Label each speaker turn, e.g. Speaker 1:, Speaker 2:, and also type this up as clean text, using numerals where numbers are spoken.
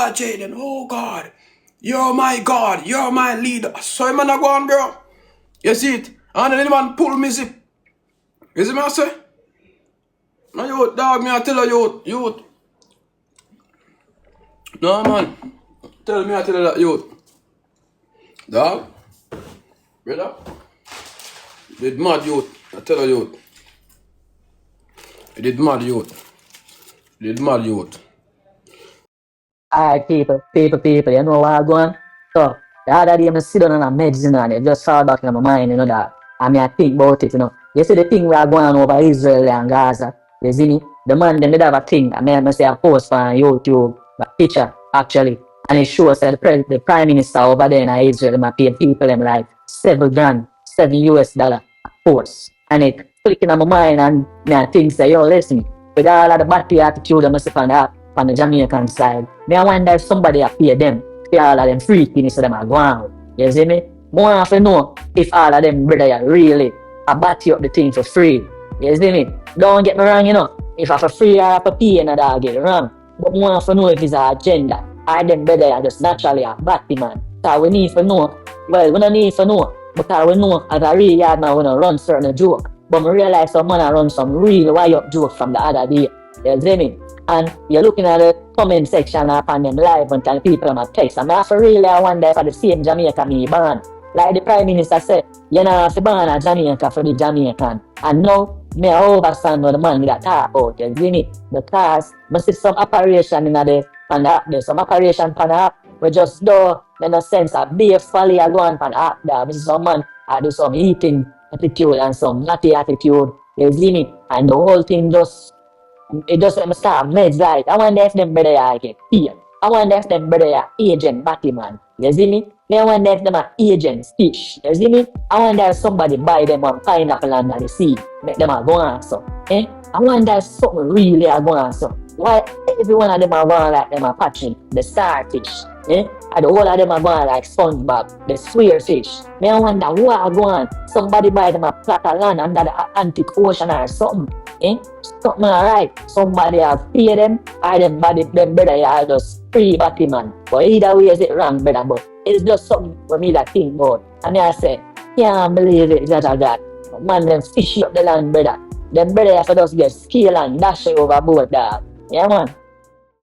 Speaker 1: God, Jaydenn. Oh God. You're my God. You're my leader. So man I go on, bro. You see it? And then the man pull me zip. You see me I say? No youth, dog, me I tell you, youth. No man. Tell me I tell you that youth. Dog. Brother. You did mad youth. I tell you youth. You did mad youth. You did mad youth.
Speaker 2: Alright, people, you know what I'm going? So, the other day, I sit down and I medicine and it just thought back in my mind, that. I mean, I think about it, You see the thing we are going on over Israel and Gaza, you see me? The man, they have a thing, I say a post on YouTube, a picture, actually, and it shows that the prime minister over there in Israel, they pay people them like 7 grand, $7 a post. And it clicking on my mind and I think, say, yo, listen, with all of the battery attitude I must have on the Jamaican side. I wonder if somebody pay them for all of them free things so them are going. You see me? More have to know if all of them brother really batty up the thing for free. You see me? Don't get me wrong, If I for free or I for pay, I get it wrong. But more have to know if it's an agenda. Or them brother are just naturally a batty man. So we need to know. Well, we don't need to know. Because we know as a real yard man, we don't run certain joke. But we realize some man run some real wild up joke from the other day. You see me? And you're looking at the comment section upon them live and tell people on my text. And I for really I wonder for the same Jamaica me born. Like the Prime Minister said, you know, if you born a Jamaica for the Jamaican. And now, me I overstand what the man that talk about, you see me? Because I see some operation in the on the app there, some operation on the app, we just do in a sense of beef folly I go on the app there. I see some man I do some eating attitude and some naughty attitude, you see me? And the whole thing just it doesn't start meds right. I wonder if them brother are get paid. I wonder if them brother are agent Batman. You see me? I wonder if them are agent fish. You see me? I wonder if somebody buy them one pineapple under the sea. Make them a go on so. I wonder if something really are going on so. Why every one of them are going like them are patching the starfish? And the whole of them are going like SpongeBob, the swearfish. I wonder what are going on. Somebody buy them a plot of land under the Atlantic Ocean or something. Something alright. Somebody have pay them, or them body them brother are just free batty man. But either way is it wrong, brother. But it's just something for me that think about. And I say, can't believe it, that. Man, them fish up the land, brother. Them brother have to just get scale and dash it overboard, dog. Yeah, man.